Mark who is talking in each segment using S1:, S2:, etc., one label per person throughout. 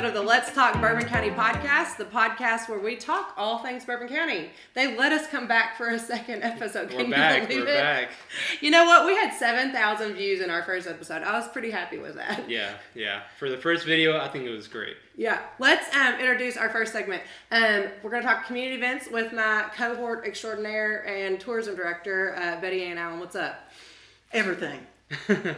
S1: episode of the Let's Talk Bourbon County podcast, the podcast where we talk all things Bourbon County. They let us come back for a second episode.
S2: We're back.
S1: You know what? We had 7,000 views in our first episode. I was pretty happy with that.
S2: Yeah. For the first video, I think it was great.
S1: Yeah. Let's introduce our first segment. We're going to talk community events with my cohort extraordinaire and tourism director, Betty Ann Allen. What's up?
S3: Everything.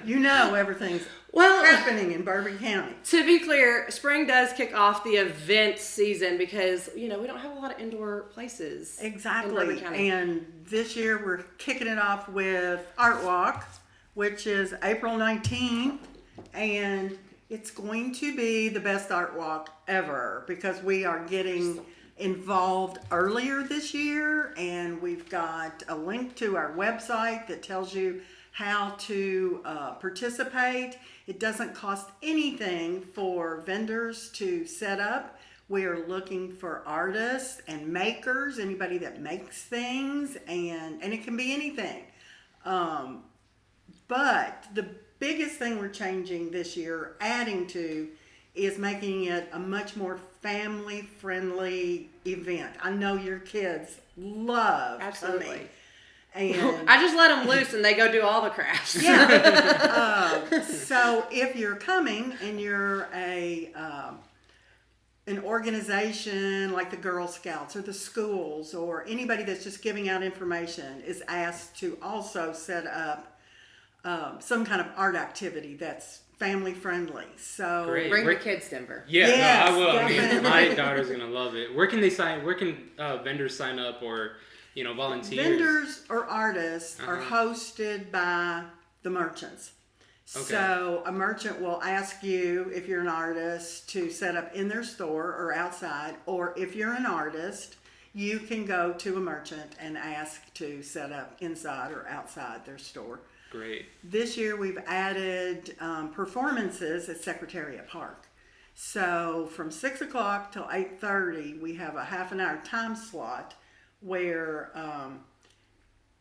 S3: You know everything's happening in Bourbon County.
S1: To be clear, spring does kick off the event season because, we don't have a lot of indoor places.
S3: Exactly.
S1: In Bourbon County.
S3: And this year we're kicking it off with Art Walk, which is April 19th. And it's going to be the best art walk ever because we are getting involved earlier this year. And we've got a link to our website that tells you how to participate. It doesn't cost anything for vendors to set up. We are looking for artists and makers, anybody that makes things, and it can be anything. But the biggest thing we're changing this year, adding to, is making it a much more family-friendly event. I know your kids love coming. And
S1: I just let them loose and they go do all the crafts.
S3: Yeah. So if you're coming and you're an organization like the Girl Scouts or the schools or anybody that's just giving out information is asked to also set up some kind of art activity that's family friendly. So
S1: bring your kids, Denver.
S2: Yeah,
S3: yes,
S2: no, I will.
S3: Definitely.
S2: My daughter's gonna love it. Where can vendors sign up or volunteers?
S3: Vendors or artists are hosted by the merchants. Okay. So a merchant will ask you, if you're an artist, to set up in their store or outside, or if you're an artist, you can go to a merchant and ask to set up inside or outside their store.
S2: Great.
S3: This year we've added performances at Secretariat Park. So from 6 o'clock till 8:30, we have a half an hour time slot where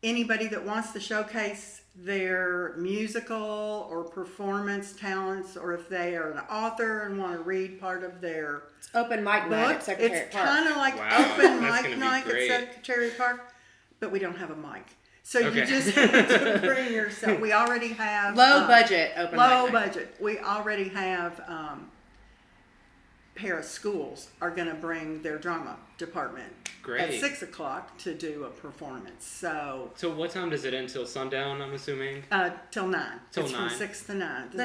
S3: anybody that wants to showcase their musical or performance talents, or if they are an author and want to read part of their
S1: open mic night at Secretariat
S3: it's
S1: Park.
S3: Kind of like open mic night at Secretariat Park, but we don't have a mic. So you just have to bring yourself. We already have
S1: low budget open mic night.
S3: Budget. We already have Paris schools are going to bring their drama department at 6 o'clock to do a performance. So
S2: what time does it end? Till sundown, I'm assuming?
S3: Till 9.
S2: Till
S3: it's
S2: 9.
S3: From 6 to 9.
S1: The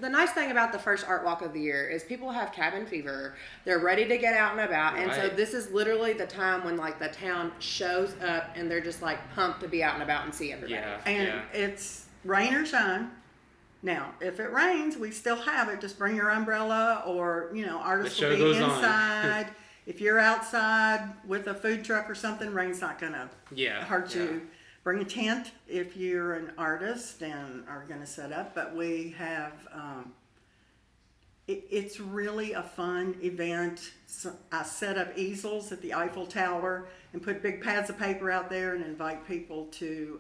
S1: nice thing about the first art walk of the year is people have cabin fever. They're ready to get out and about. And so this is literally the time when the town shows up and they're just pumped to be out and about and see everybody.
S3: It's rain or shine. Now, if it rains, we still have it. Just bring your umbrella, or artists will be inside. If you're outside with a food truck or something, rain's not gonna hurt you. Bring a tent if you're an artist and are gonna set up. But we have it's really a fun event. So I set up easels at the Eiffel Tower and put big pads of paper out there and invite people to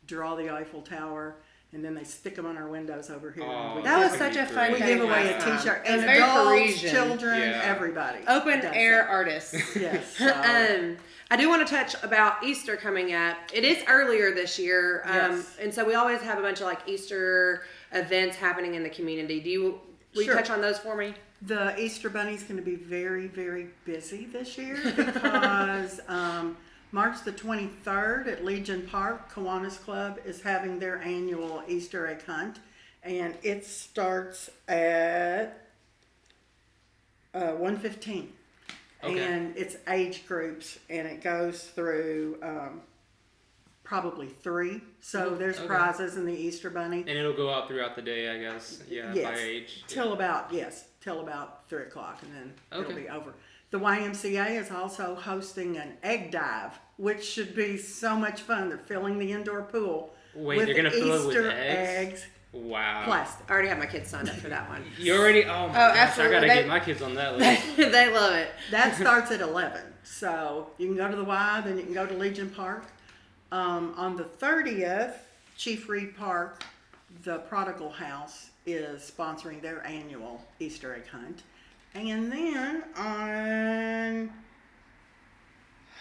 S3: draw the Eiffel Tower. And then they stick them on our windows over here.
S1: That was such a fun
S3: We
S1: day.
S3: give away a T-shirt. And
S1: very
S3: adults,
S1: Parisian.
S3: children, everybody.
S1: Open air artists.
S3: Yes.
S1: So. I do want to touch about Easter coming up. It is earlier this year. And so we always have a bunch of Easter events happening in the community. Will you touch on those for me?
S3: The Easter Bunny's going to be very, very busy this year because March the 23rd at Legion Park, Kiwanis Club is having their annual Easter egg hunt, and it starts at 1:15. And it's age groups, and it goes through probably 3. So there's prizes in the Easter Bunny.
S2: And it'll go out throughout the day, I guess. By age.
S3: Till about 3 o'clock, and then it'll be over. The YMCA is also hosting an egg dive, which should be so much fun. They're filling the indoor pool with
S2: they're gonna fill it with
S3: Easter
S2: eggs?
S3: eggs.
S2: Wow.
S3: Plastic.
S1: I already have my kids signed up for that one.
S2: You already? Oh my gosh,
S1: absolutely.
S2: I gotta get my kids on that list.
S1: They love it.
S3: That starts at 11. So you can go to the Y, then you can go to Legion Park. On the 30th, Chief Reed Park, the Prodigal House, is sponsoring their annual Easter egg hunt. And then on,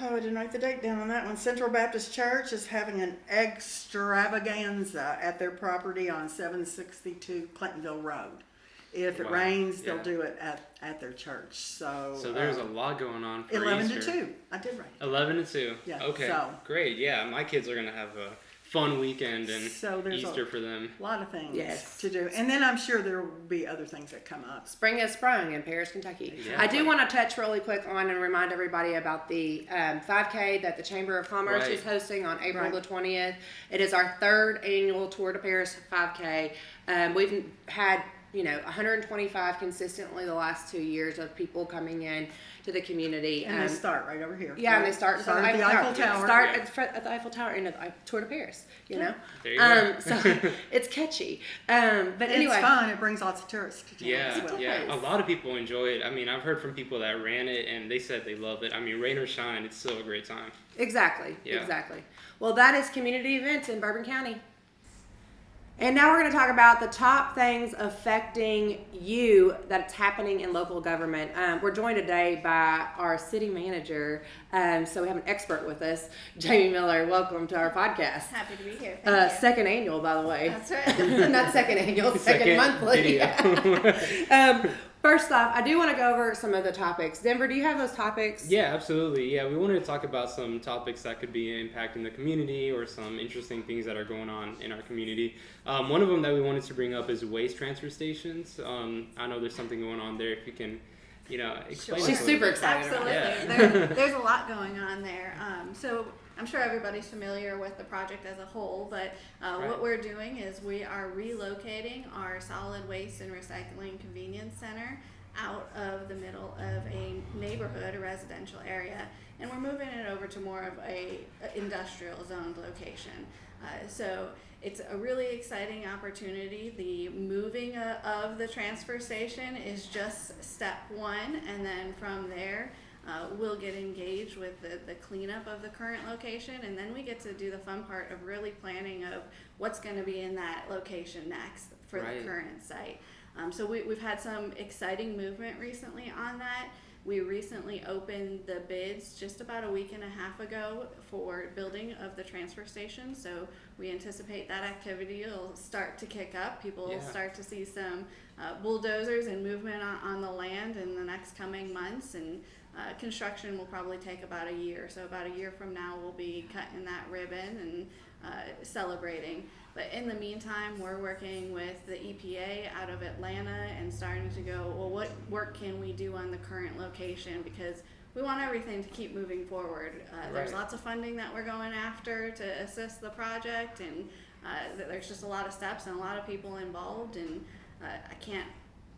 S3: I didn't write the date down on that one. Central Baptist Church is having an extravaganza at their property on 762 Clintonville Road. If it rains, they'll do it at their church. So
S2: there's a lot going on for
S3: 11
S2: Easter.
S3: to 2. I did write it.
S2: 11 to 2.
S3: Yeah,
S2: okay.
S3: so-
S2: Great. Yeah, my kids are going to have a fun weekend and
S3: So there's
S2: Easter for them.
S3: A lot of things
S1: Yes.
S3: to do. And then I'm sure there will be other things that come up.
S1: Spring has sprung in Paris, Kentucky.
S2: Yeah.
S1: I do want to touch really quick on and remind everybody about the 5K that the Chamber of Commerce
S2: Right.
S1: is hosting on April
S3: Right.
S1: the 20th. It is our third annual Tour de Paris 5K. We've had 125 consistently the last 2 years of people coming in to the community.
S3: And they start right over here.
S1: Yeah, and they start
S3: at the Eiffel Tower.
S1: Start
S2: Yeah.
S1: at the Eiffel Tower and at the Tour de Paris. Know.
S2: There you go.
S1: So it's catchy. But anyway,
S3: It's fun. It brings lots of tourists to town as well.
S2: Yeah. A lot of people enjoy it. I mean, I've heard from people that ran it and they said they love it. I mean, rain or shine, it's still a great time.
S1: Exactly.
S2: Yeah.
S1: Exactly. Well, that is community events in Bourbon County. And now we're going to talk about the top things affecting you that's happening in local government. We're joined today by our city manager. So we have an expert with us, Jamie Miller. Welcome to our podcast.
S4: Happy to be here. Thank you.
S1: Second annual, by the way.
S4: That's right.
S1: Not second annual, second monthly. First off, I do want to go over some of the topics. Denver, do you have those topics?
S2: Yeah, absolutely. Yeah, we wanted to talk about some topics that could be impacting the community or some interesting things that are going on in our community. One of them that we wanted to bring up is waste transfer stations. I know there's something going on there. If you can, explain.
S1: She's super excited about
S4: Absolutely.
S2: it.
S4: There's a lot going on there. So I'm sure everybody's familiar with the project as a whole, but what we're doing is we are relocating our solid waste and recycling convenience center out of the middle of a neighborhood, a residential area, and we're moving it over to more of a industrial zoned location. So it's a really exciting opportunity. The moving of the transfer station is just step one, and then from there we'll get engaged with the cleanup of the current location, and then we get to do the fun part of really planning of what's going to be in that location next for the current site. So we've had some exciting movement recently on that. We recently opened the bids just about a week and a half ago for building of the transfer station. So we anticipate that activity will start to kick up. People will start to see some bulldozers and movement on the land in the next coming months. And construction will probably take about a year. So about a year from now, we'll be cutting that ribbon and celebrating. But in the meantime, we're working with the EPA out of Atlanta and starting to go, well, what work can we do on the current location? Because we want everything to keep moving forward. There's lots of funding that we're going after to assist the project, and there's just a lot of steps and a lot of people involved, and I can't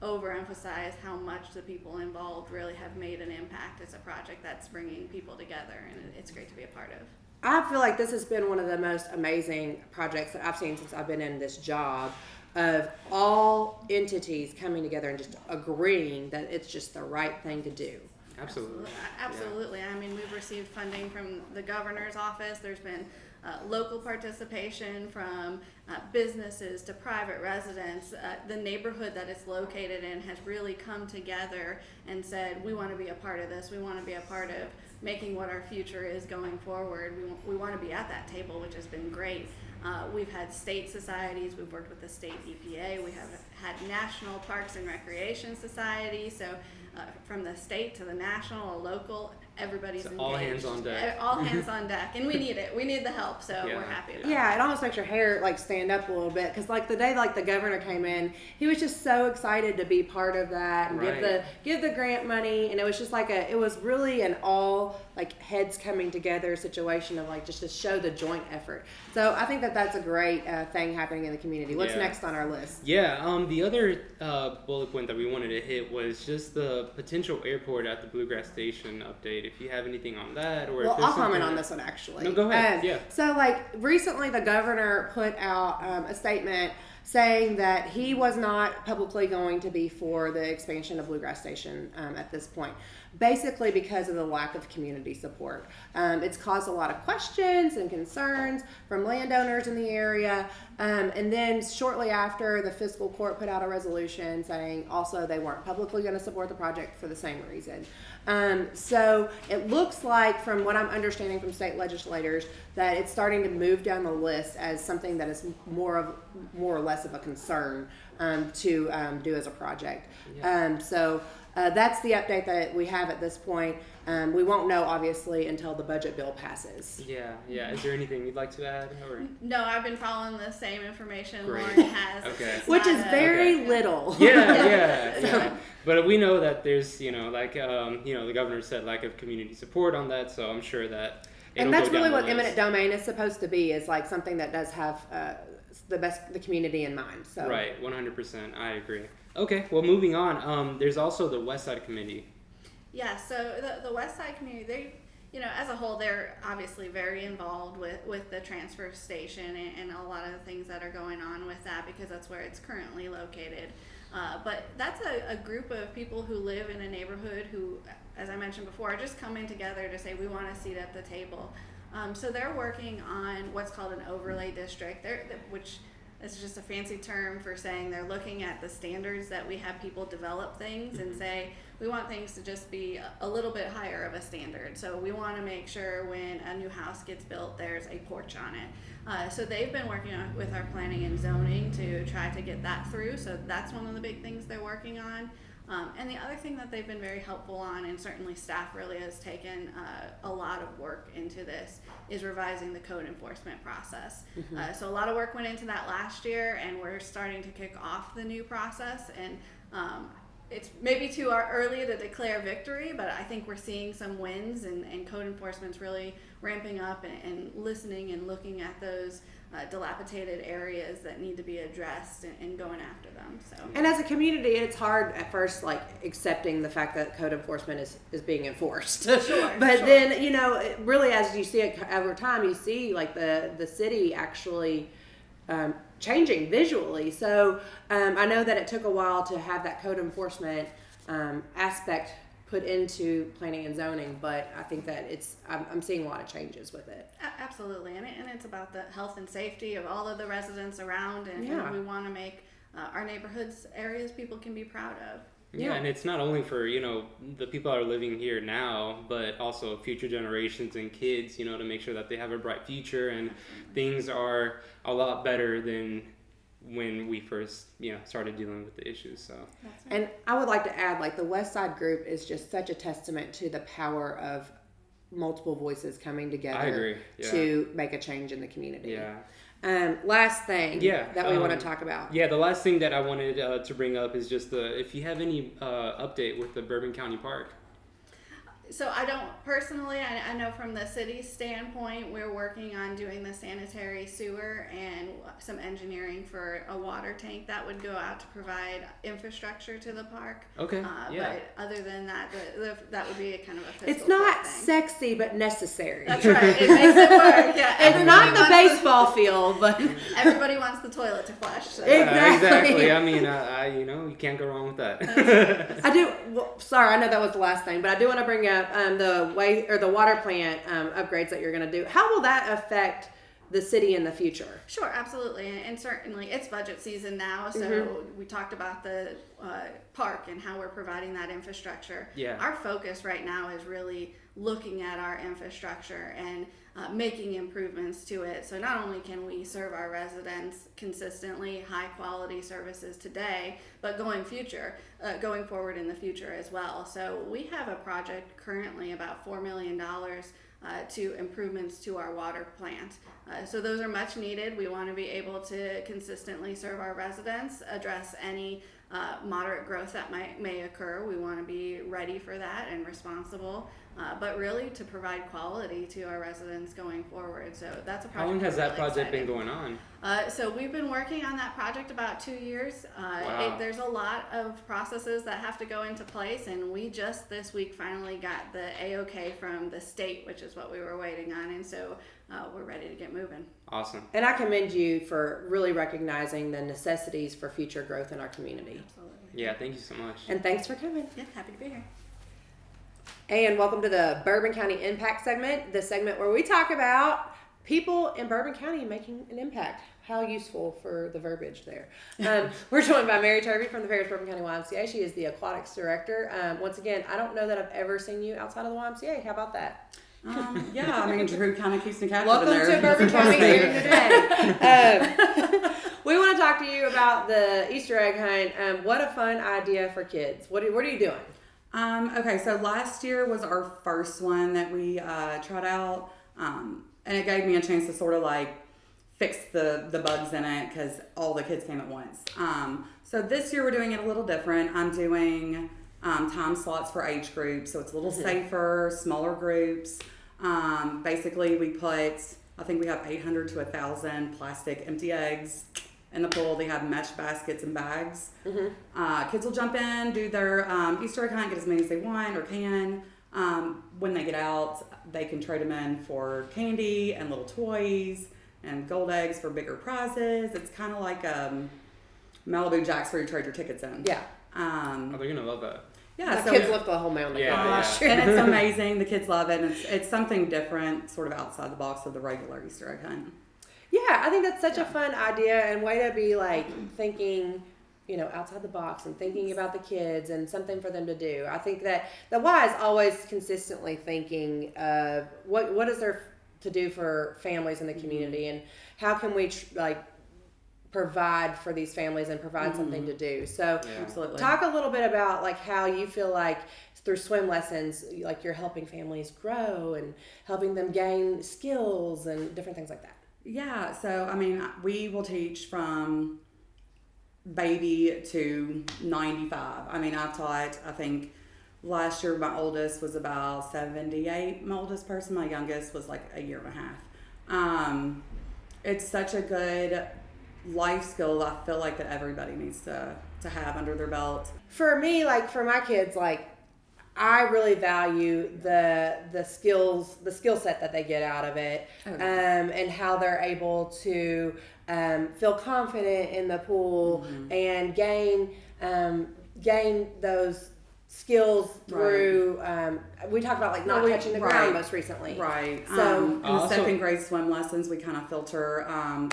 S4: overemphasize how much the people involved really have made an impact. It's a project that's bringing people together, and it's great to be a part of.
S1: I feel like this has been one of the most amazing projects that I've seen since I've been in this job, of all entities coming together and just agreeing that it's just the right thing to do.
S4: Absolutely. Yeah. I mean, we've received funding from the governor's office. There's been local participation from businesses to private residents. The neighborhood that it's located in has really come together and said, we want to be a part of this. We want to be a part of making what our future is going forward. We want to be at that table, which has been great. We've had state societies. We've worked with the state EPA. We have had National Parks and Recreation Society. So from the state to the national, local, everybody's engaged.
S2: All hands on deck.
S4: All hands on deck. And we need it. We need the help. So we're happy about it.
S1: Yeah, it almost makes your hair stand up a little bit, because the day the governor came in, he was just so excited to be part of that and give the grant money, and it was just it was really an all heads coming together situation of just to show the joint effort. So I think that's a great thing happening in the community. What's next on our list?
S2: Yeah, the other bullet point that we wanted to hit was just the potential airport at the Bluegrass Station update. If you have anything on that, or
S1: I'll comment on this one actually.
S2: No, go ahead.
S1: So recently the governor put out a statement saying that he was not publicly going to be for the expansion of Bluegrass Station at this point, basically because of the lack of community support. It's caused a lot of questions and concerns from landowners in the area. And then shortly after, the fiscal court put out a resolution saying also they weren't publicly going to support the project for the same reason. So it looks like, from what I'm understanding from state legislators, that it's starting to move down the list as something that is more or less of a concern to do as a project.
S2: Yeah.
S1: So that's the update that we have at this point. We won't know, obviously, until the budget bill passes.
S2: Yeah. Is there anything you'd like to add? Or?
S4: No, I've been following the same information
S2: Great.
S4: Lauren has.
S2: Okay.
S4: It's
S1: Which
S4: not
S1: is very
S2: Okay.
S1: little.
S2: Yeah. But we know that there's, the governor said lack of community support on that, so I'm sure that
S1: And that's really what
S2: the
S1: eminent domain is supposed to be, is like something that does have the community in mind. So
S2: Right, 100%. I agree. Okay, well, moving on. There's also the West Side Committee.
S4: Yeah, so the West Side community, they, as a whole, they're obviously very involved with the transfer station and a lot of the things that are going on with that, because that's where it's currently located. But that's a group of people who live in a neighborhood who, as I mentioned before, are just coming together to say we want a seat at the table. So they're working on what's called an overlay district, which is just a fancy term for saying they're looking at the standards that we have people develop things and say we want things to just be a little bit higher of a standard. So we want to make sure when a new house gets built, there's a porch on it. So they've been working with our planning and zoning to try to get that through. So that's one of the big things they're working on. And the other thing that they've been very helpful on, and certainly staff really has taken a lot of work into this, is revising the code enforcement process. So a lot of work went into that last year, and we're starting to kick off the new process. And it's maybe too early to declare victory, but I think we're seeing some wins, and code enforcement's really ramping up and listening and looking at those dilapidated areas that need to be addressed and going after them. So.
S1: And as a community, it's hard at first, like, accepting the fact that code enforcement is being enforced.
S4: Sure.
S1: But then, really, as you see it over time, you see like the city actually changing visually. So I know that it took a while to have that code enforcement aspect put into planning and zoning, but I think that I'm seeing a lot of changes with it.
S4: Absolutely, and it's about the health and safety of all of the residents around, and we want to make our neighborhoods areas people can be proud of.
S2: Yeah, and it's not only for, the people that are living here now, but also future generations and kids, to make sure that they have a bright future and things are a lot better than when we first, started dealing with the issues. So.
S4: That's right.
S1: And I would like to add, like, the West Side Group is just such a testament to the power of multiple voices coming together.
S2: I agree. Yeah.
S1: To make a change in the community.
S2: Yeah.
S1: Last thing that we want to talk about.
S2: Yeah, the last thing that I wanted to bring up is just if you have any update with the Bourbon County Park.
S4: So I don't personally, I know from the city's standpoint, we're working on doing the sanitary sewer and some engineering for a water tank that would go out to provide infrastructure to the park.
S2: Okay.
S4: But other than that, that would be a kind of a fiscal
S1: It's not
S4: thing.
S1: sexy, but necessary.
S4: That's right. It makes it work. Yeah.
S1: It's not the baseball field, but
S4: Everybody wants the toilet to flush. So.
S1: Exactly.
S2: I mean, you can't go wrong with that.
S1: I do. Well, sorry, I know that was the last thing, but I do want to bring up the water plant upgrades that you're going to do. How will that affect the city in the future?
S4: Sure, absolutely, and certainly it's budget season now, so we talked about the park and how we're providing that infrastructure.
S2: Yeah.
S4: Our focus right now is really looking at our infrastructure and making improvements to it. So not only can we serve our residents consistently, high quality services today, but going forward in the future as well. So we have a project currently about $4 million to improvements to our water plant. So those are much needed. We want to be able to consistently serve our residents, address any moderate growth that may occur. We want to be ready for that and responsible, but really to provide quality to our residents going forward. So that's a project.
S2: How long has that
S4: really
S2: project
S4: excited.
S2: been going on?
S4: So we've been working on that project about 2 years.
S2: Wow.
S4: There's a lot of processes that have to go into place, and we just this week finally got the A-OK from the state, which is what we were waiting on. And so we're ready to get moving.
S2: Awesome.
S1: And I commend you for really recognizing the necessities for future growth in our community.
S4: Absolutely.
S2: Yeah, thank you so much.
S1: And thanks for coming.
S4: Yeah, happy to be here.
S1: And welcome to the Bourbon County Impact segment, the segment where we talk about people in Bourbon County making an impact. How useful for the verbiage there. We're joined by Mary Turvey from the Paris-Bourbon County YMCA. She is the aquatics director. Once again, I don't know that I've ever seen you outside of the YMCA. How about that?
S5: Yeah, I mean, Drew kind of keeps me captive
S1: Welcome
S5: in there.
S1: to Bourbon County here today. We want to talk to you about the Easter egg hunt. What a fun idea for kids. What are you doing?
S5: Okay, so last year was our first one that we tried out, and it gave me a chance to sort of like fix the bugs in it because all the kids came at once. So this year we're doing it a little different. I'm doing time slots for age groups, so it's a little safer, smaller groups. Basically, I think we have 800 to 1,000 plastic empty eggs in the pool. They have mesh baskets and bags. Kids will jump in, do their Easter egg hunt, get as many as they want or can. When they get out, they can trade them in for candy and little toys and gold eggs for bigger prizes. It's kind of like Malibu Jacks where you trade your tickets in.
S1: Yeah.
S2: Oh, they're gonna love that.
S5: Yeah,
S1: The kids lift the whole mound.
S2: Yeah.
S5: and it's amazing. The kids love it. And it's something different, sort of outside the box of the regular Easter egg hunt.
S1: Yeah, I think that's such a fun idea and way to be like thinking, outside the box and thinking about the kids and something for them to do. I think that the Y is always consistently thinking of what is there to do for families in the community and how can we provide for these families and provide something to do. So
S5: Absolutely.
S1: talk a little bit about like how you feel like through swim lessons, like you're helping families grow and helping them gain skills and different things like that.
S5: Yeah, so I mean, we will teach from baby to 95. I mean, I've taught, I think last year my oldest was about 78, my oldest person. My youngest was like a year and a half. It's such a good life skill I feel like that everybody needs to have under their belt.
S1: For me, like for my kids, like I really value the skill set that they get out of it, and how they're able to feel confident in the pool and gain those skills through. We talked about like not touching the ground most recently.
S5: Right.
S1: So
S5: in the second grade swim lessons, we kind of filter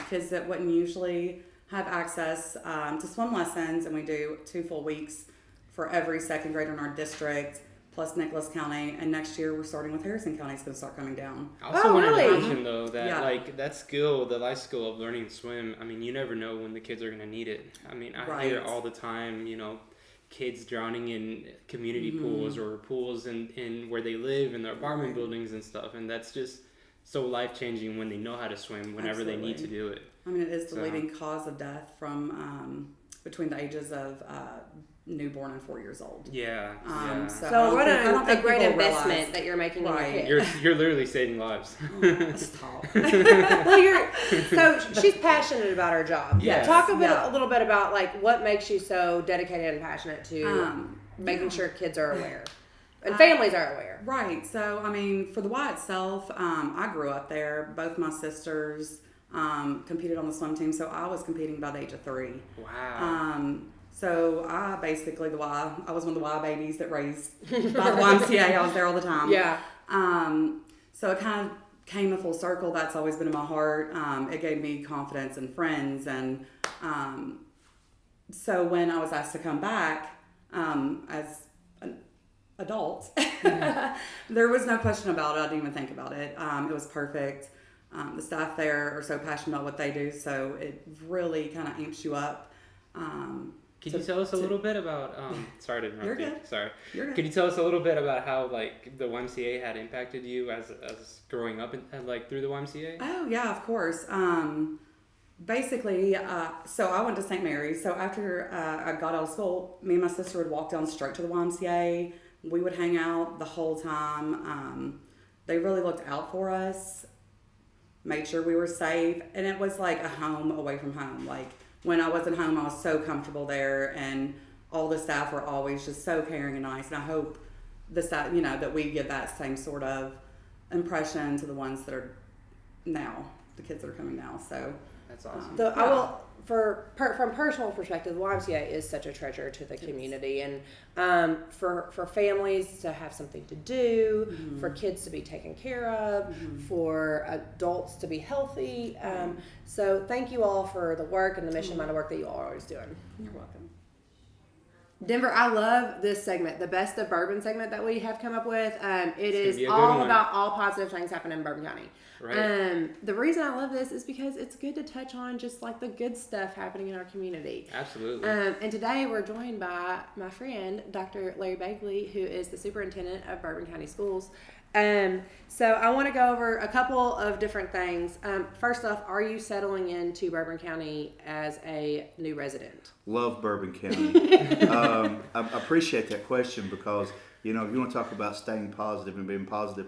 S5: kids that wouldn't usually have access to swim lessons, and we do 2 full weeks for every second grader in our district, plus Nicholas County, and next year we're starting with Harrison County. It's going to start coming down.
S2: I also wanted
S1: really?
S2: to mention though that like that skill, the life skill of learning to swim. I mean, you never know when the kids are going to need it. I mean, I hear all the time, kids drowning in community pools or pools in where they live in their apartment buildings and stuff, and that's just so life-changing when they know how to swim whenever they need to do it.
S5: I mean, it is the leading cause of death from between the ages of newborn and 4 years old.
S2: Yeah.
S1: So what a great investment that you're making in your kids.
S2: You're literally saving lives.
S5: Stop.
S1: Well, so she's passionate about her job.
S5: Yes.
S1: Talk a little bit about like what makes you so dedicated and passionate to making sure kids are aware and families are aware.
S5: Right. So I mean, for the Y itself, I grew up there. Both my sisters competed on the swim team, so I was competing by the age of 3.
S2: Wow.
S5: So I basically I was one of the Y babies that raised by the YMCA. I was there all the time.
S1: Yeah.
S5: So it kind of came a full circle. That's always been in my heart. It gave me confidence and friends. And so when I was asked to come back as an adult, there was no question about it. I didn't even think about it. It was perfect. The staff there are so passionate about what they do, so it really kind of amps you up.
S2: Could you tell us a little bit about, sorry to interrupt
S5: You're
S2: you.
S5: good.
S2: Sorry.
S5: You're good.
S2: Could you tell us a little bit about how, like, the YMCA had impacted you as growing up, through the YMCA?
S5: Oh, yeah, of course. Basically, so I went to St. Mary's. So after I got out of school, me and my sister would walk down straight to the YMCA. We would hang out the whole time. They really looked out for us, made sure we were safe, and it was like a home away from home. Like, when I wasn't home, I was so comfortable there, and all the staff were always just so caring and nice. And I hope the staff, that we give that same sort of impression to the ones that are now, the kids that are coming now. So
S2: That's awesome.
S1: So I will, from personal perspective, the YMCA is such a treasure to the community, and for families to have something to do, for kids to be taken care of, for adults to be healthy. So thank you all for the work and the mission amount of work that you all are always doing.
S5: you're welcome.
S1: Denver, I love this segment, the Best of Bourbon segment that we have come up with. It is
S2: be a good
S1: all
S2: one.
S1: about all positive things happening in Bourbon County.
S2: Right.
S1: The reason I love this is because it's good to touch on just like the good stuff happening in our community.
S2: Absolutely.
S1: And today we're joined by my friend, Dr. Larry Bagley, who is the superintendent of Bourbon County Schools. So I want to go over a couple of different things. First off, are you settling into Bourbon County as a new resident?
S6: Love Bourbon County. I appreciate that question because, if you want to talk about staying positive and being positive,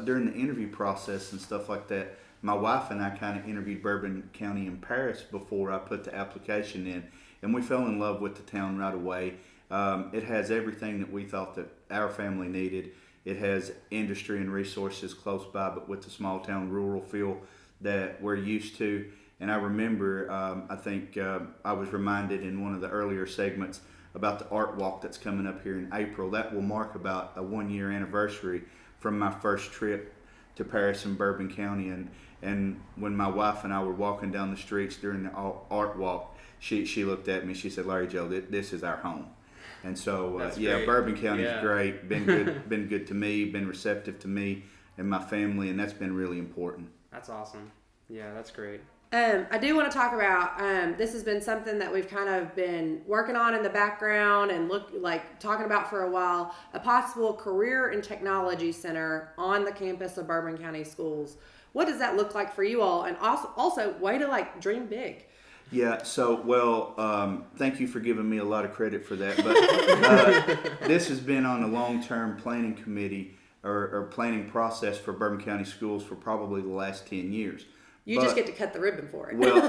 S6: during the interview process and stuff like that, my wife and I kind of interviewed Bourbon County in Paris before I put the application in, and we fell in love with the town right away. It has everything that we thought that our family needed. It has industry and resources close by, but with the small town rural feel that we're used to. And I remember, I think I was reminded in one of the earlier segments about the art walk that's coming up here in April. That will mark about a 1-year anniversary from my first trip to Paris and Bourbon County. And when my wife and I were walking down the streets during the art walk, she looked at me, she said, "Larry Joe, this is our home." And so,
S2: great.
S6: Bourbon County is
S2: Yeah.
S6: great. Been good to me. Been receptive to me and my family, and that's been really important.
S2: That's awesome. Yeah, that's great.
S1: I do want to talk about this has been something that we've kind of been working on in the background and talking about for a while, a possible career and technology center on the campus of Bourbon County Schools. What does that look like for you all? And also way to dream big.
S6: Yeah, so, thank you for giving me a lot of credit for that. But this has been on the long-term planning committee or planning process for Bourbon County Schools for probably the last 10 years.
S1: You just get to cut the ribbon for it.
S6: Well,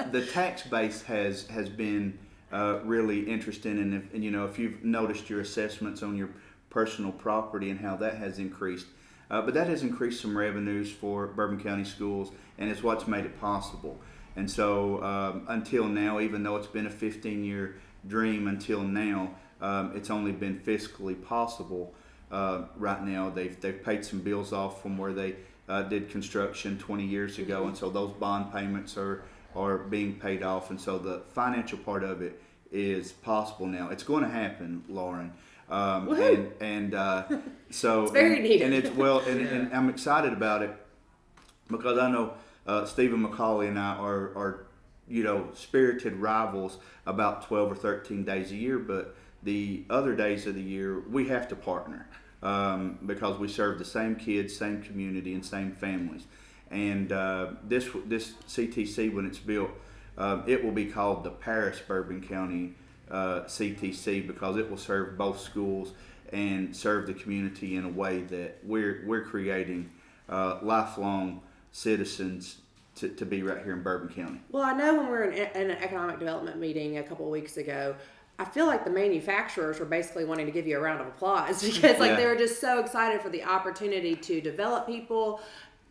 S6: the tax base has been really interesting. And if you've noticed your assessments on your personal property and how that has increased. But that has increased some revenues for Bourbon County Schools, and it's what's made it possible. And so until now, even though it's been a 15-year dream until now, it's only been fiscally possible right now. They've paid some bills off from where they did construction 20 years ago, and so those bond payments are being paid off. And so the financial part of it is possible now. It's going to happen, Lauren. And so
S1: it's very needed.
S6: And and I'm excited about it because I know Stephen McCauley and I are spirited rivals about 12 or 13 days a year, but the other days of the year we have to partner because we serve the same kids, same community, and same families. And this CTC, when it's built, it will be called the Paris-Bourbon County CTC because it will serve both schools and serve the community in a way that we're creating lifelong citizens to be right here in Bourbon County.
S1: Well, I know when we were in an economic development meeting a couple of weeks ago, I feel like the manufacturers were basically wanting to give you a round of applause because they were just so excited for the opportunity to develop people,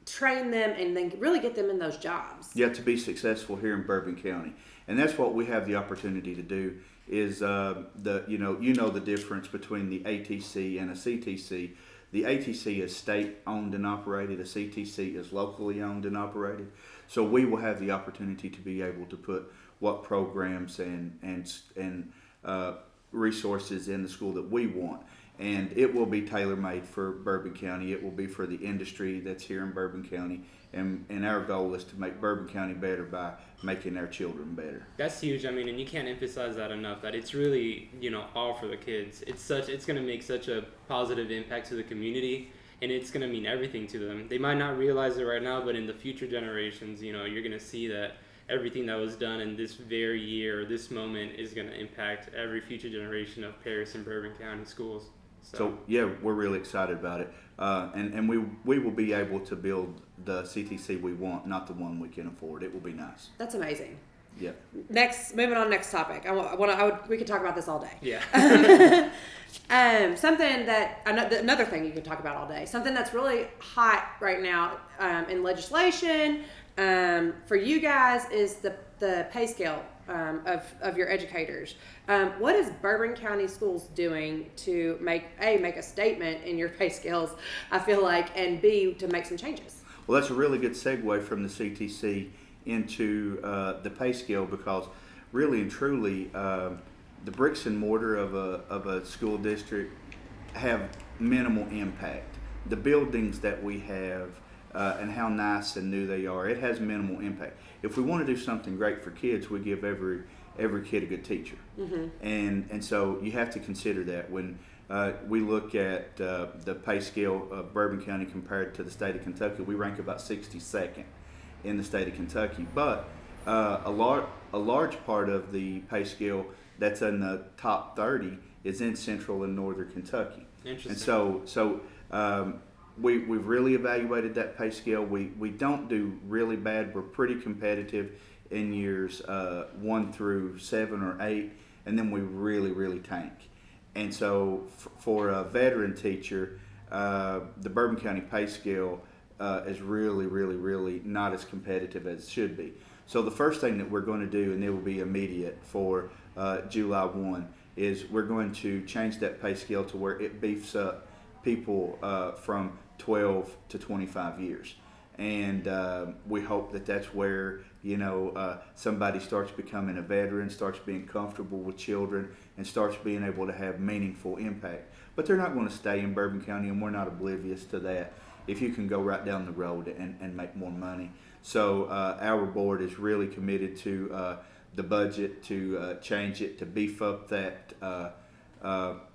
S1: train them, and then really get them in those jobs.
S6: Yeah, to be successful here in Bourbon County. And that's what we have the opportunity to do is the difference between the ATC and a CTC. The ATC is state-owned and operated. A CTC is locally owned and operated. So we will have the opportunity to be able to put what programs and resources in the school that we want. And it will be tailor-made for Bourbon County. It will be for the industry that's here in Bourbon County. And our goal is to make Bourbon County better by making our children better.
S2: That's huge. I mean, and you can't emphasize that enough, that it's really, all for the kids. It's going to make such a positive impact to the community, and it's going to mean everything to them. They might not realize it right now, but in the future generations, you're going to see that everything that was done in this very year, this moment, is going to impact every future generation of Paris and Bourbon County schools.
S6: So yeah, we're really excited about it. And we will be able to build the CTC we want, not the one we can afford. It will be nice.
S1: That's amazing.
S6: Yeah.
S1: Next topic. We could talk about this all day.
S2: Yeah.
S1: Something that another thing you could talk about all day. Something that's really hot right now in legislation for you guys is the pay scale of your educators. What is Bourbon County Schools doing to make a statement in your pay scales? I feel like, and B, to make some changes.
S6: Well, that's a really good segue from the CTC into the pay scale, because really and truly, the bricks and mortar of a school district have minimal impact. The buildings that we have and how nice and new they are, it has minimal impact. If we want to do something great for kids, we give every kid a good teacher. Mm-hmm. And so you have to consider that when we look at the pay scale of Bourbon County compared to the state of Kentucky. We rank about 62nd in the state of Kentucky, but a large part of the pay scale that's in the top 30 is in central and northern Kentucky.
S2: Interesting.
S6: And so we've really evaluated that pay scale. We don't do really bad. We're pretty competitive in years 1 through 7 or 8, and then we really tank. And so for a veteran teacher, the Bourbon County pay scale is really not as competitive as it should be. So the first thing that we're going to do, and it will be immediate for July 1, is we're going to change that pay scale to where it beefs up people from 12 to 25 years. And we hope that that's where, somebody starts becoming a veteran, starts being comfortable with children, and starts being able to have meaningful impact. But they're not going to stay in Bourbon County, and we're not oblivious to that if you can go right down the road and make more money. So our board is really committed to the budget, to change it, to beef up that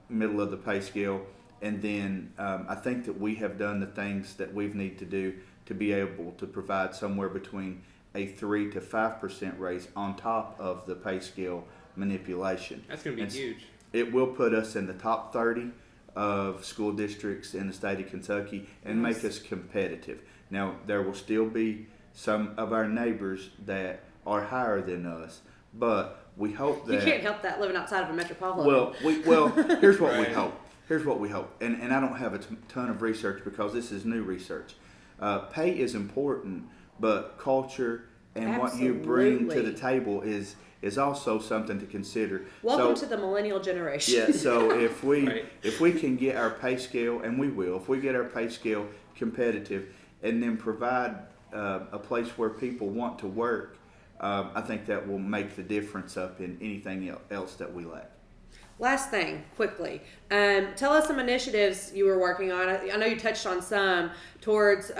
S6: middle of the pay scale. And then I think that we have done the things that we need to do to be able to provide somewhere between a 3 to 5% raise on top of the pay scale manipulation.
S2: That's going to be huge.
S6: It will put us in the top 30 of school districts in the state of Kentucky and make us competitive. Now, there will still be some of our neighbors that are higher than us, but we hope that...
S1: You can't help that living outside of a metropolitan.
S6: Well, here's what we hope. Here's what we hope. And I don't have a ton of research because this is new research. Pay is important, but culture and what you bring to the table is also something to consider.
S1: Welcome to the millennial generation.
S6: Yeah, so if we can get our pay scale, and we will, if we get our pay scale competitive and then provide a place where people want to work, I think that will make the difference up in anything else that we lack.
S1: Last thing, quickly. Tell us some initiatives you were working on. I know you touched on some towards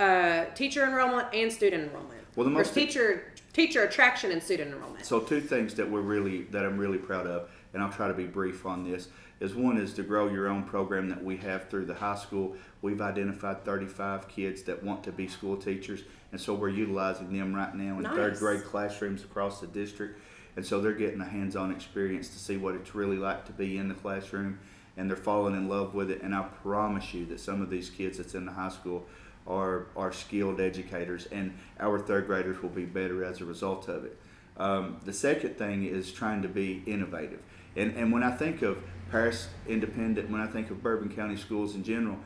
S1: teacher enrollment and student enrollment.
S6: Well,
S1: There's teacher attraction and student enrollment.
S6: So two things that I'm really proud of, and I'll try to be brief on this, is one is to grow your own program that we have through the high school. We've identified 35 kids that want to be school teachers, and so we're utilizing them right now in third grade classrooms across the district. And so they're getting a hands-on experience to see what it's really like to be in the classroom, and they're falling in love with it. And I promise you that some of these kids that's in the high school are skilled educators, and our third graders will be better as a result of it. The second thing is trying to be innovative. And when I think of Paris Independent, when I think of Bourbon County schools in general,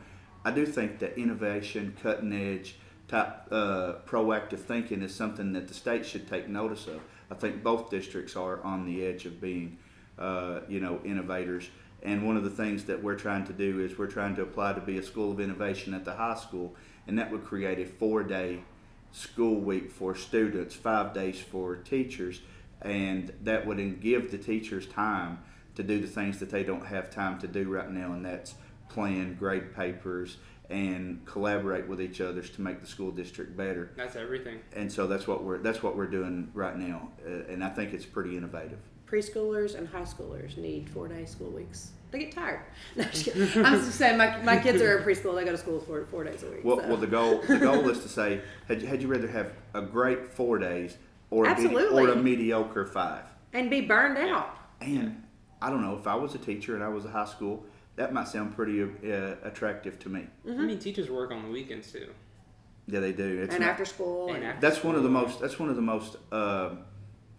S6: I do think that innovation, cutting edge type proactive thinking is something that the state should take notice of. I think both districts are on the edge of being, innovators. And one of the things that we're trying to do is we're trying to apply to be a school of innovation at the high school, and that would create a 4-day school week for students, 5 days for teachers, and that would give the teachers time to do the things that they don't have time to do right now, and that's plan, grade papers, and collaborate with each other to make the school district better.
S2: That's everything.
S6: And so that's what we're doing right now, and I think it's pretty innovative.
S1: Preschoolers and high schoolers need 4-day school weeks. They get tired. No, I'm just kidding. I'm just saying my kids are in preschool. They go to school 4 days a week.
S6: Well, the goal is to say, had you rather have a great 4 days or a mediocre 5,
S1: and be burned out?
S6: And I don't know, if I was a teacher and I was a high school, that might sound pretty attractive to me.
S2: Mm-hmm. I mean, teachers work on the weekends too.
S6: Yeah, they do.
S1: After school.
S6: That's one of the most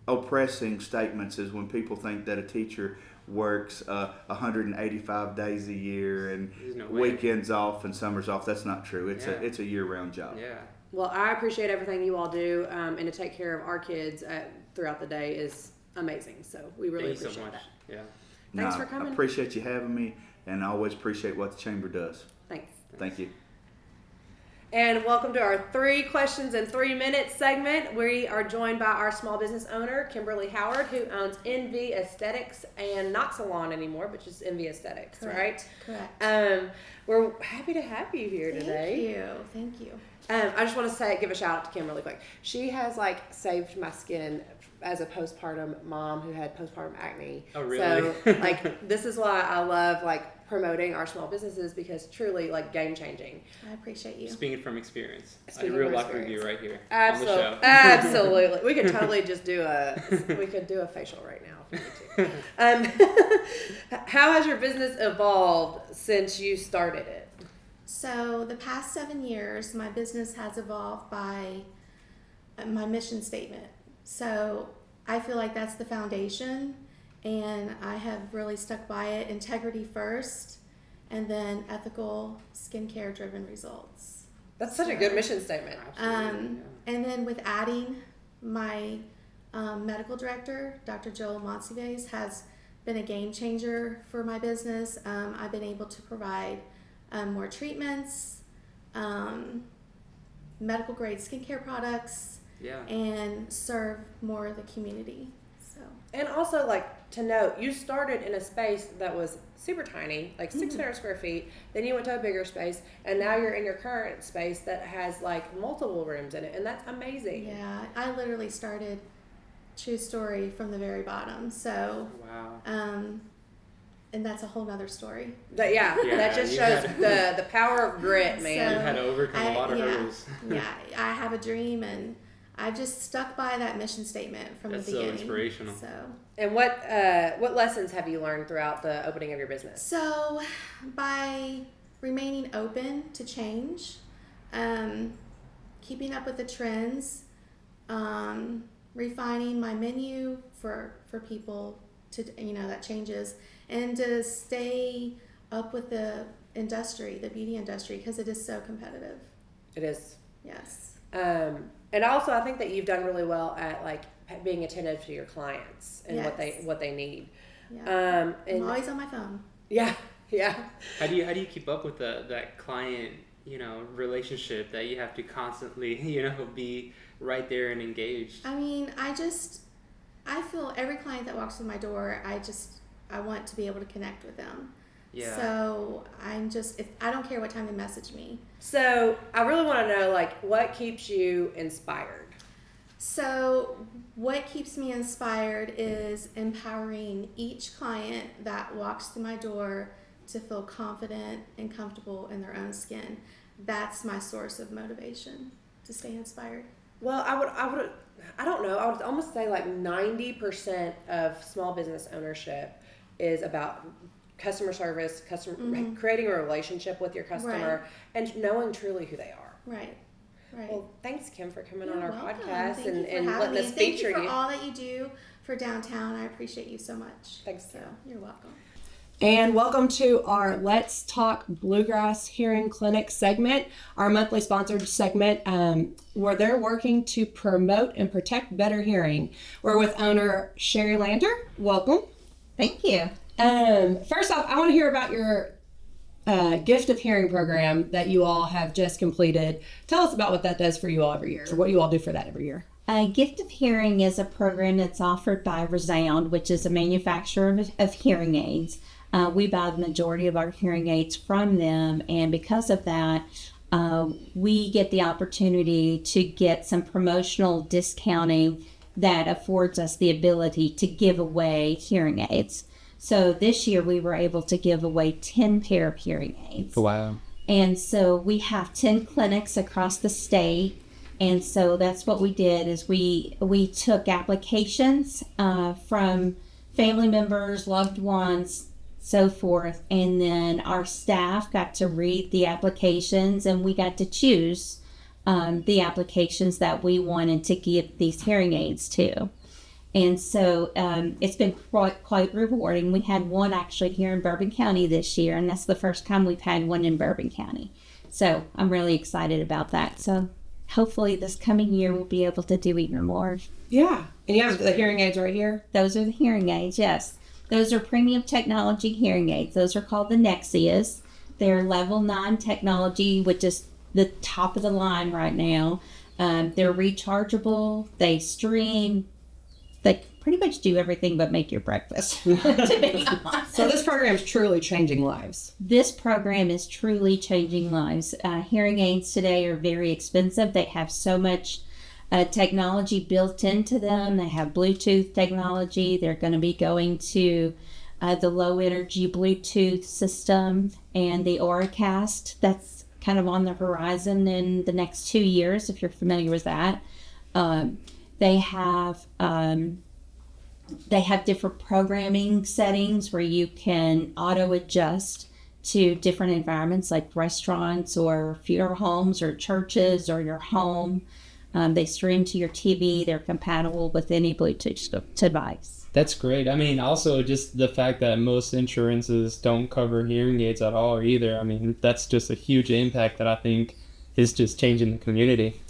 S6: oppressing statements is when people think that a teacher works 185 days a year and weekends off and summers off. That's not true. It's a year-round job.
S2: Yeah.
S1: Well, I appreciate everything you all do, and to take care of our kids throughout the day is amazing. So we really appreciate
S2: so much.
S1: that.
S2: Yeah.
S1: Thanks for coming.
S6: I appreciate you having me, and I always appreciate what the chamber does.
S1: Thanks.
S6: Thank you.
S1: And welcome to our 3 questions in 3 minutes segment. We are joined by our small business owner, Kimberly Howard, who owns NV Aesthetics and not Salon anymore, but just NV Aesthetics,
S4: Correct.
S1: right?
S4: Correct.
S1: We're happy to have you here today.
S4: Thank you.
S1: I just want to give a shout out to Kim really quick. She has saved my skin as a postpartum mom who had postpartum acne.
S2: Oh, really?
S1: So this is why I love promoting our small businesses, because truly game changing.
S4: I appreciate you.
S2: Speaking from experience.
S1: Speaking
S2: a real
S1: from
S2: life
S1: experience.
S2: review right here
S1: Absolutely.
S2: on the show.
S1: Absolutely. We could totally just do a facial right now if we need to. How has your business evolved since you started it?
S4: So the past 7 years, my business has evolved by my mission statement. So I feel like that's the foundation, and I have really stuck by it. Integrity first, and then ethical, skincare driven results.
S1: That's such a good mission statement.
S2: Absolutely,
S4: And then with adding my medical director, Dr. Joel Monsives, has been a game changer for my business. I've been able to provide more treatments, medical grade skincare products, and serve more of the community. So.
S1: And also, to note, you started in a space that was super tiny, 600 square feet. Then you went to a bigger space, and now you're in your current space that has multiple rooms in it, and that's amazing.
S4: Yeah, I literally started, true story, from the very bottom. So.
S2: Wow.
S4: And that's a whole nother story.
S1: That just shows the power of grit, man.
S2: You had to overcome a lot of hurdles.
S4: Yeah, I have a dream, and I've just stuck by that mission statement from
S2: That's
S4: the beginning.
S2: so inspirational.
S4: So.
S1: And what lessons have you learned throughout the opening of your business?
S4: So, by remaining open to change, keeping up with the trends, refining my menu for people to that changes, and to stay up with the industry, the beauty industry, because it is so competitive.
S1: It is.
S4: Yes.
S1: And also, I think that you've done really well at being attentive to your clients and
S4: Yes.
S1: what they need.
S4: Yeah.
S1: And
S4: I'm always on my phone.
S1: Yeah.
S2: How do you keep up with that client relationship that you have to constantly be right there and engaged?
S4: I mean, I feel every client that walks through my door, I want to be able to connect with them.
S2: Yeah.
S4: So I don't care what time they message me.
S1: So I really want to know, what keeps you inspired?
S4: So what keeps me inspired is empowering each client that walks through my door to feel confident and comfortable in their own skin. That's my source of motivation to stay inspired.
S1: Well, I don't know. I would almost say 90% of small business ownership is about customer service, creating a relationship with your customer, and knowing truly who they are.
S4: Right.
S1: Well, thanks, Kim, for coming
S4: You're
S1: on our
S4: welcome.
S1: podcast
S4: Thank you for
S1: and
S4: having
S1: letting
S4: me.
S1: us
S4: Thank
S1: feature
S4: you for
S1: you.
S4: all that you do for downtown. I appreciate you so much.
S1: Thanks,
S4: So you're welcome.
S1: And welcome to our Let's Talk Bluegrass Hearing Clinic segment, our monthly sponsored segment where they're working to promote and protect better hearing. We're with owner Sherry Lander. Welcome.
S7: Thank you.
S1: First off, I want to hear about your gift of hearing program that you all have just completed. Tell us about what that does for you all every year, or what you all do for that every year.
S7: Gift of Hearing is a program that's offered by Resound, which is a manufacturer of hearing aids. We buy the majority of our hearing aids from them, and because of that, we get the opportunity to get some promotional discounting that affords us the ability to give away hearing aids. So this year we were able to give away 10 pair of hearing aids.
S8: Wow.
S7: And so we have 10 clinics across the state. And so that's what we did is we took applications from family members, loved ones, so forth. And then our staff got to read the applications, and we got to choose the applications that we wanted to give these hearing aids to. And so it's been quite rewarding. We had one actually here in Bourbon County this year, and that's the first time we've had one in Bourbon County. So I'm really excited about that. So hopefully this coming year we'll be able to do even more.
S8: Yeah. And you have the hearing aids right here?
S7: Those are the hearing aids, yes. Those are premium technology hearing aids. Those are called the Nexias. They're level 9 technology, which is the top of the line right now. They're rechargeable. They stream. They pretty much do everything but make your breakfast, to be honest.
S8: So this program is truly changing lives.
S7: This program is truly changing lives. Hearing aids today are very expensive. They have so much technology built into them. They have Bluetooth technology. They're going to be going to the low energy Bluetooth system and the Auracast. That's kind of on the horizon in the next 2 years, if you're familiar with that. They have different programming settings where you can auto adjust to different environments like restaurants or funeral homes or churches or your home. They stream to your TV. They're compatible with any Bluetooth device.
S2: That's great. I mean, also just the fact that most insurances don't cover hearing aids at all either. I mean, that's just a huge impact that I think is just changing the community.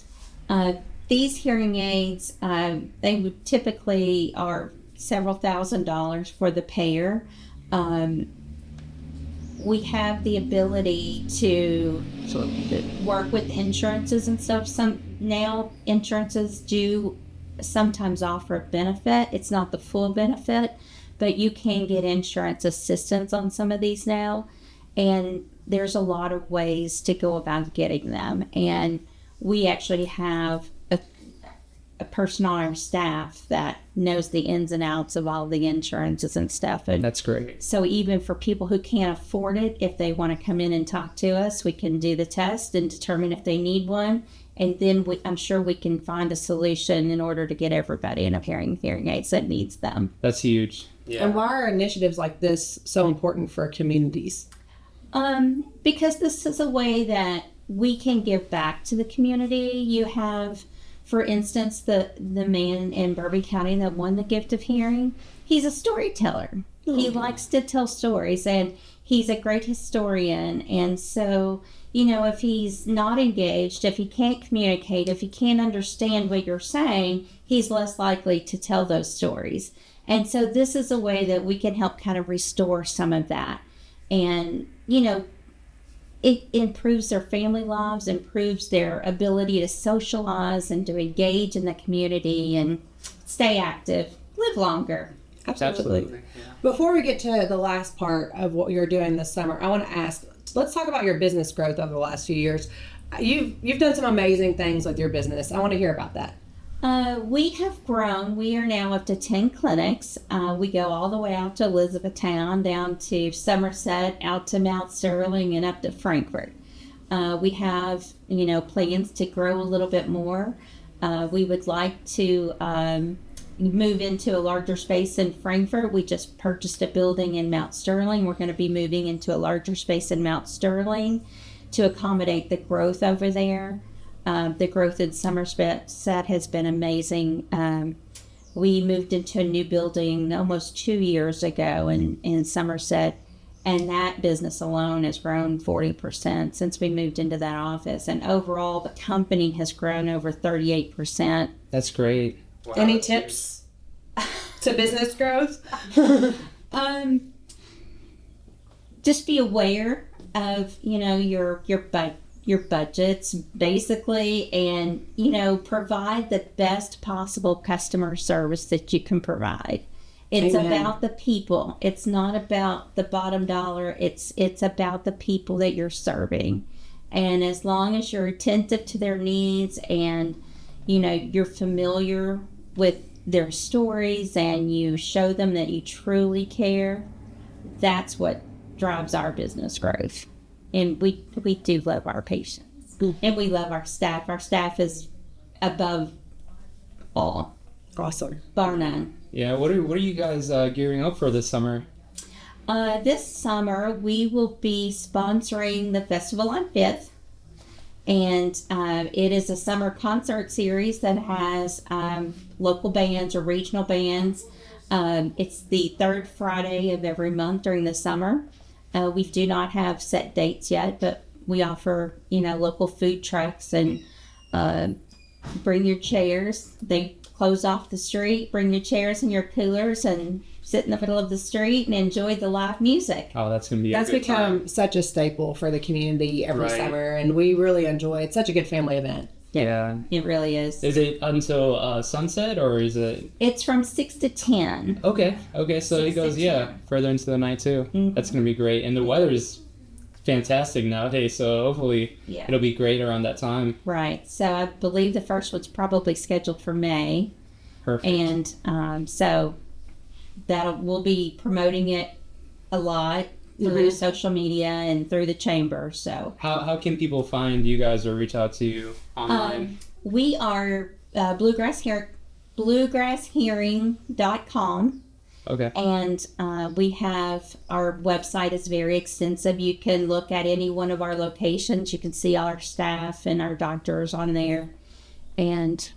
S7: These hearing aids, they would typically are several $1,000s for the pair. We have the ability to work with insurances and stuff. Some now insurances do sometimes offer a benefit. It's not the full benefit, but you can get insurance assistance on some of these now. And there's a lot of ways to go about getting them. And we actually have a person on our staff that knows the ins and outs of all the insurances and stuff. And
S2: that's great.
S7: So even for people who can't afford it, if they want to come in and talk to us, we can do the test and determine if they need one. And then I'm sure we can find a solution in order to get everybody in a hearing aids that needs them.
S2: That's huge. Yeah.
S8: And why are initiatives like this so important for communities?
S7: Because this is a way that we can give back to the community. You have, for instance, the man in Bourbon County that won the gift of hearing. He's a storyteller. He likes to tell stories, and he's a great historian. And so, you know, if he's not engaged, if he can't communicate, if he can't understand what you're saying, he's less likely to tell those stories. And so this is a way that we can help kind of restore some of that. And, you know, it improves their family lives, improves their ability to socialize and to engage in the community and stay active, live longer.
S8: Absolutely. Yeah. Before we get to the last part of what you're doing this summer, I want to ask, let's talk about your business growth over the last few years. You've done some amazing things with your business. I want to hear about that.
S7: We have grown. We are now up to 10 clinics. We go all the way out to Elizabethtown, down to Somerset, out to Mount Sterling, and up to Frankfort. We have, you know, plans to grow a little bit more. We would like to move into a larger space in Frankfort. We just purchased a building in Mount Sterling. We're going to be moving into a larger space in Mount Sterling to accommodate the growth over there. The growth in Somerset has been amazing. We moved into a new building almost 2 years ago in Somerset, and that business alone has grown 40% since we moved into that office. And overall, the company has grown over 38%.
S2: That's great.
S8: Wow. Any tips to business growth?
S7: Just be aware of, you know, your budgets basically, and, you know, provide the best possible customer service that you can provide. It's
S8: Amen.
S7: About the people. It's not about the bottom dollar. It's about the people that you're serving. And as long as you're attentive to their needs and, you know, you're familiar with their stories and you show them that you truly care, that's what drives our business growth. And we do love our patients. And we love our staff. Our staff is above all.
S8: Awesome.
S7: Bar none.
S2: Yeah, what are you guys gearing up for this summer?
S7: This summer, we will be sponsoring the festival on 5th. And it is a summer concert series that has local bands or regional bands. It's the third Friday of every month during the summer. We do not have set dates yet, but we offer, local food trucks and bring your chairs. They close off the street. Bring your chairs and your coolers and sit in the middle of the street and enjoy the live music.
S2: Oh, that's gonna be.
S8: That's become such a staple for the community every summer, and we really enjoy it. It's such a good family event.
S2: Yeah,
S7: it really is.
S2: Is it until sunset, or is it?
S7: It's from 6 to 10.
S2: Okay, so it goes further into the night too. Mm-hmm. That's gonna be great, and the weather is fantastic nowadays, so hopefully it'll be great around that time.
S7: Right. So I believe the first one's probably scheduled for May.
S2: Perfect.
S7: And so we'll be promoting it a lot through social media and through the chamber. So
S2: how can people find you guys or reach out to you online?
S7: We are bluegrasshearing.com.
S2: Okay.
S7: And we have, our website is very extensive. You can look at any one of our locations. You can see all our staff and our doctors on there. And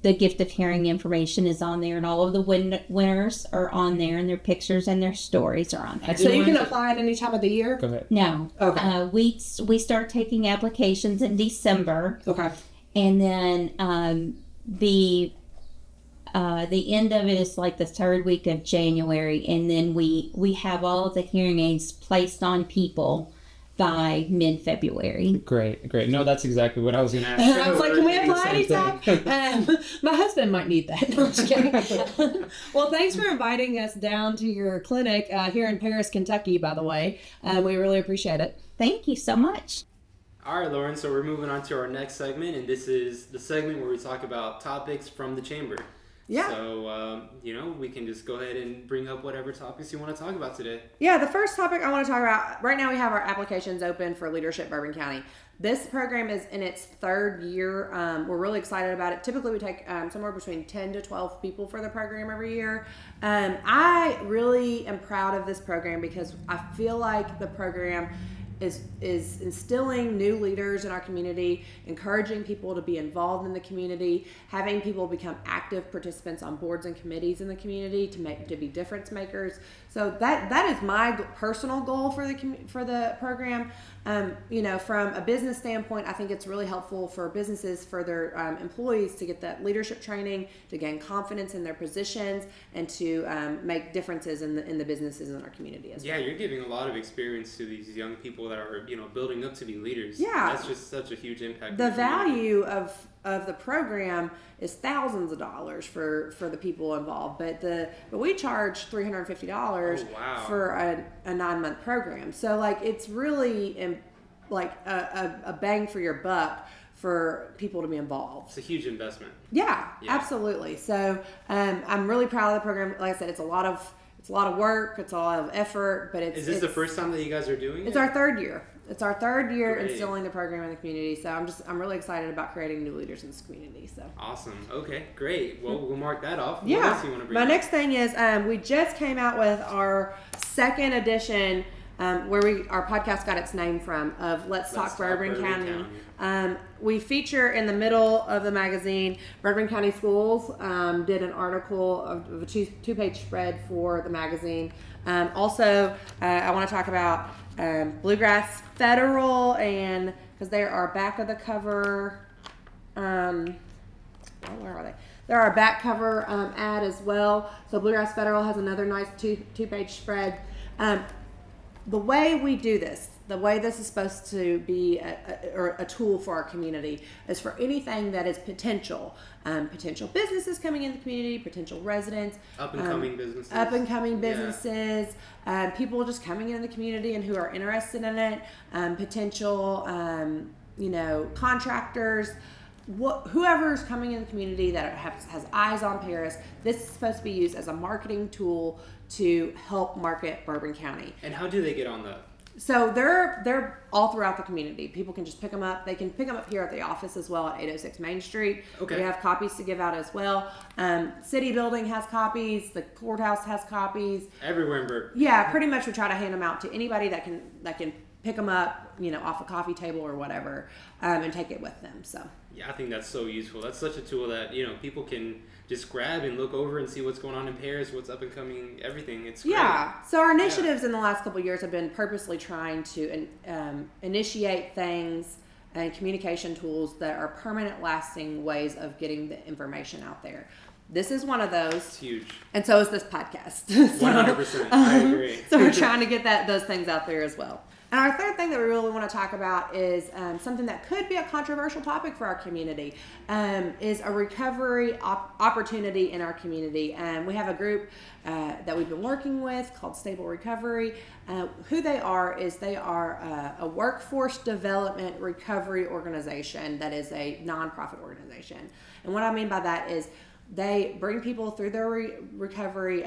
S7: the gift of hearing information is on there, and all of the winners are on there, and their pictures and their stories are on there.
S8: So you can apply at any time of the year?
S2: Go ahead.
S7: No.
S8: Okay.
S7: We start taking applications in December.
S8: Okay.
S7: And then the end of it is like the third week of January, and then we have all of the hearing aids placed on people by mid-February.
S2: Great. No, that's exactly what I was going to ask.
S8: I was like, can we apply anytime? My husband might need that. No, I'm just kidding. Well, thanks for inviting us down to your clinic here in Paris, Kentucky, by the way. We really appreciate it.
S7: Thank you so much.
S2: All right, Lauren, so we're moving on to our next segment, and this is the segment where we talk about topics from the chamber.
S1: Yeah.
S2: So, we can just go ahead and bring up whatever topics you want to talk about today.
S1: Yeah, the first topic I want to talk about, right now we have our applications open for Leadership Bourbon County. This program is in its third year. We're really excited about it. Typically we take somewhere between 10 to 12 people for the program every year. I really am proud of this program because I feel like the program is instilling new leaders in our community, encouraging people to be involved in the community, having people become active participants on boards and committees in the community to be difference makers. So that is my personal goal for the program. From a business standpoint, I think it's really helpful for businesses, for their employees to get that leadership training, to gain confidence in their positions, and to make differences in the businesses in our community as well.
S2: Yeah, you're giving a lot of experience to these young people that are, building up to be leaders.
S1: Yeah.
S2: That's just such a huge impact.
S1: The value of the program is thousands of dollars for the people involved, but we charge $350 for a 9-month program. So it's really a bang for your buck for people to be involved.
S2: It's a huge investment.
S1: Yeah. Absolutely. So I'm really proud of the program. Like I said, it's a lot of work, it's a lot of effort, but
S2: Is this the first time that you guys are doing it?
S1: It's our third year. It's our third year
S2: Great.
S1: instilling the program in the community. So I'm really excited about creating new leaders in this community. So
S2: awesome. Okay, great. Well, we'll mark that off.
S1: Yeah.
S2: What else do you want to bring
S1: My
S2: up?
S1: next thing is we just came out with our second edition where our podcast got its name from, of Let's Talk Bourbon County. We feature in the middle of the magazine, Bourbon County Schools did an article of a two-page spread for the magazine. Also, I want to talk about Bluegrass Federal, and because they are back of the cover. Where are they? They're our back cover ad as well. So Bluegrass Federal has another nice two-page spread. The way we do this, the way this is supposed to be a tool for our community, is for anything that is potential businesses coming in the community, potential residents,
S2: up and coming businesses,
S1: people just coming in the community and who are interested in it, potential contractors. Whoever's coming in the community that has eyes on Paris, this is supposed to be used as a marketing tool to help market Bourbon County.
S2: And how do they get on that?
S1: So they're all throughout the community. People can just pick them up. They can pick them up here at the office as well at 806 Main Street.
S2: Okay.
S1: We have copies to give out as well. City Building has copies. The courthouse has copies.
S2: Everywhere in Bourbon.
S1: Yeah, pretty much we try to hand them out to anybody that can pick them up, off a coffee table or whatever, and take it with them. So
S2: yeah, I think that's so useful. That's such a tool that people can just grab and look over and see what's going on in Paris, what's up and coming, everything. It's great.
S1: Yeah. So our initiatives in the last couple of years have been purposely trying to initiate things and communication tools that are permanent, lasting ways of getting the information out there. This is one of those.
S2: It's huge.
S1: And so is this podcast.
S2: 100%. I agree.
S1: So we're trying to get those things out there as well. And our third thing that we really want to talk about is something that could be a controversial topic for our community, is a recovery opportunity in our community. We have a group that we've been working with called Stable Recovery. Who they are is they are a workforce development recovery organization that is a nonprofit organization. And what I mean by that is they bring people through their recovery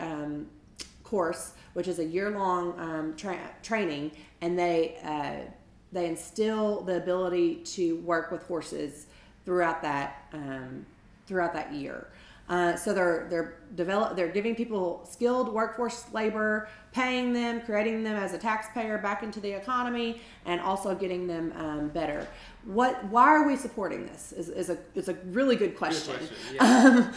S1: course, which is a year-long training, and they instill the ability to work with horses throughout that year. So they're giving people skilled workforce labor, paying them, creating them as a taxpayer back into the economy, and also getting them better. Why are we supporting this? Is a really good question.
S2: Yeah.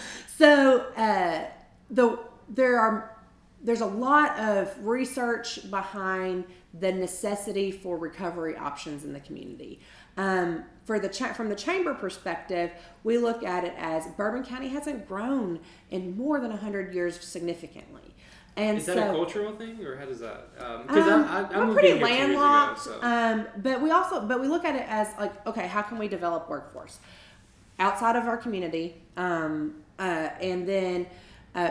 S1: There's a lot of research behind the necessity for recovery options in the community. From the chamber perspective, we look at it as Bourbon County hasn't grown in more than 100 years significantly. And
S2: is that a cultural thing, or how does that?
S1: We're pretty landlocked,
S2: ago,
S1: but we look at it as like, okay, how can we develop workforce outside of our community, and then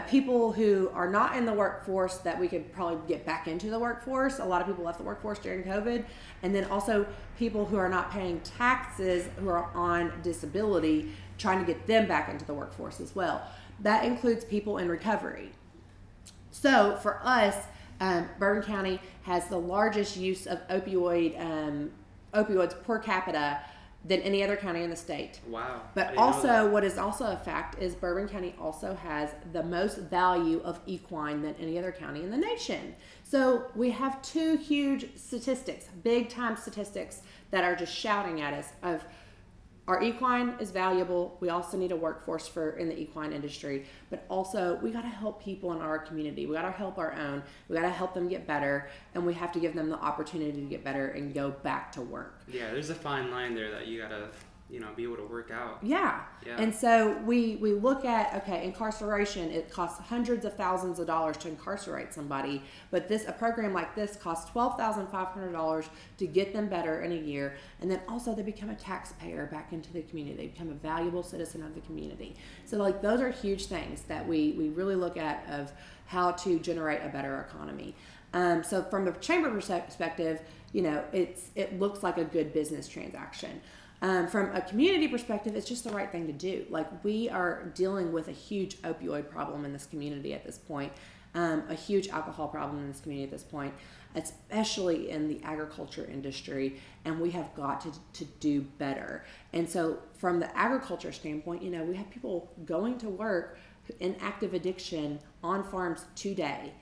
S1: people who are not in the workforce that we could probably get back into the workforce. A lot of people left the workforce during COVID. And then also people who are not paying taxes, who are on disability, trying to get them back into the workforce as well. That includes people in recovery. So for us, Bourbon County has the largest use of opioids per capita than any other county in the state.
S2: Wow.
S1: But also, what is also a fact is Bourbon County also has the most value of equine than any other county in the nation. So we have two huge statistics, big time statistics, that are just shouting at us of our equine is valuable. We also need a workforce in the equine industry, but also we got to help people in our community. We got to help our own. We got to help them get better, and we have to give them the opportunity to get better and go back to work.
S2: Yeah, there's a fine line there that you got to be able to work out.
S1: Yeah. And so we look at, okay, incarceration, it costs hundreds of thousands of dollars to incarcerate somebody, but a program like this costs $12,500 to get them better in a year, and then also they become a taxpayer back into the community. They become a valuable citizen of the community. So those are huge things that we really look at of how to generate a better economy. So from the chamber perspective, it looks like a good business transaction. From a community perspective, it's just the right thing to do. We are dealing with a huge opioid problem in this community at this point, a huge alcohol problem in this community at this point, especially in the agriculture industry, and we have got to do better. And so from the agriculture standpoint, we have people going to work in active addiction on farms today.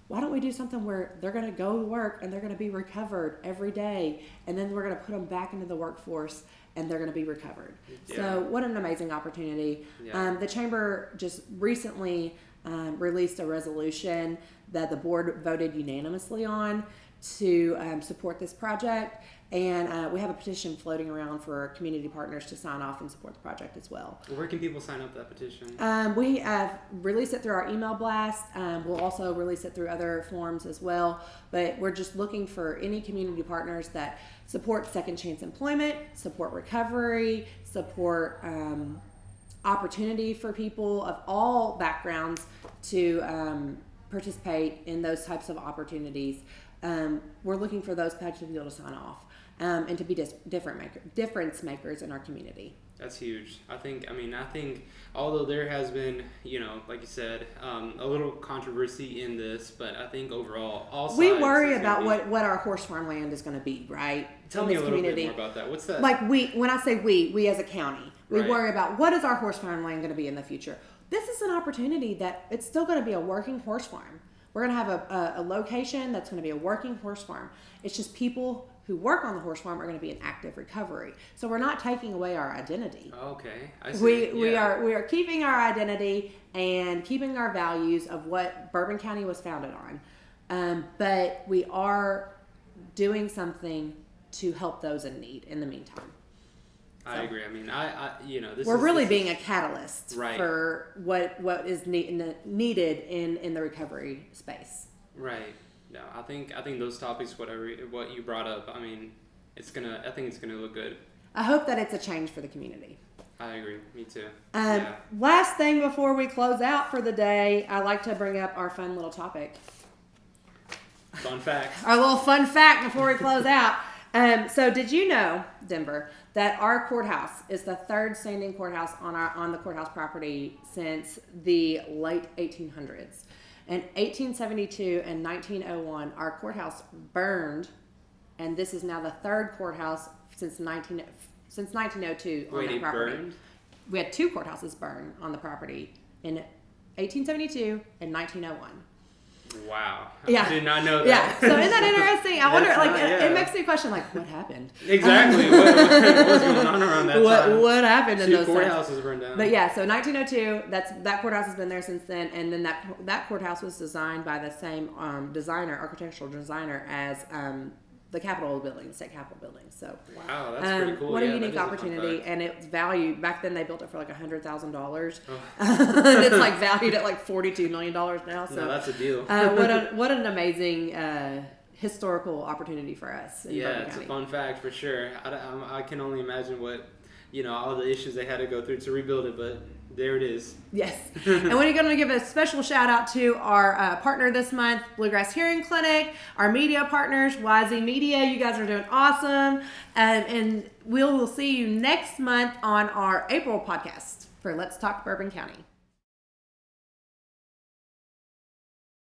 S1: Why don't we do something where they're going to go to work and they're going to be recovered every day, and then we're going to put them back into the workforce and they're going to be recovered. Yeah. So what an amazing opportunity. Yeah. The chamber just recently released a resolution that the board voted unanimously on to support this project. And we have a petition floating around for community partners to sign off and support the project as well.
S2: Where can people sign up that petition?
S1: We have released it through our email blast. We'll also release it through other forms as well. But we're just looking for any community partners that support second chance employment, support recovery, support opportunity for people of all backgrounds to participate in those types of opportunities. We're looking for those types of people to sign off. And to be difference makers in our community.
S2: That's huge. I think although there has been, like you said, a little controversy in this, but I think overall, all sides.
S1: We worry about what our horse farm land is going to be, right?
S2: Tell me a little bit more about that. What's that?
S1: When I say we as a county, we
S2: right.
S1: worry about what is our horse farm land going to be in the future. This is an opportunity that it's still going to be a working horse farm. We're going to have a location that's going to be a working horse farm. It's just people who work on the horse farm are going to be in active recovery. So we're not taking away our identity.
S2: Okay, I see.
S1: We are keeping our identity and keeping our values of what Bourbon County was founded on, but we are doing something to help those in need in the meantime.
S2: I agree. I mean,
S1: We're really being a catalyst
S2: right.
S1: for what is needed in the recovery space.
S2: Right. No, I think those topics, what you brought up, I mean, I think it's gonna look good.
S1: I hope that it's a change for the community.
S2: I agree. Me too.
S1: Last thing before we close out for the day, I like to bring up our fun little topic.
S2: Fun fact.
S1: Our little fun fact before we close out. So did you know, Denver, that our courthouse is the third standing courthouse on the courthouse property since the late 1800s? In 1872 and 1901, our courthouse burned, and this is now the third courthouse since 1902 on that property.
S2: Burned?
S1: We had two courthouses burn on the property in 1872 and 1901.
S2: Wow.
S1: Yeah.
S2: I did not know that.
S1: Yeah. So isn't that interesting? I wonder,
S2: That's
S1: it makes me question, what happened?
S2: Exactly. What was going on around that time?
S1: What happened in
S2: Two
S1: those
S2: courthouses burned down.
S1: But yeah, so 1902, that courthouse has been there since then, and then that courthouse was designed by the same architectural designer as the Capitol building, the state Capitol building. So
S2: wow, that's pretty cool.
S1: What a
S2: that
S1: unique
S2: is a fun
S1: opportunity,
S2: fact.
S1: and it's valued back then. They built it for $100,000. And it's valued at $42 million now. So
S2: no, that's a deal.
S1: what an amazing historical opportunity for us. In Bourbon
S2: It's
S1: County.
S2: a fun fact for sure. I can only imagine what all the issues they had to go through to rebuild it, but there it is.
S1: Yes. And we're going to give a special shout out to our partner this month, Bluegrass Hearing Clinic, our media partners, YZ Media. You guys are doing awesome. And we will see you next month on our April podcast for Let's Talk Bourbon County.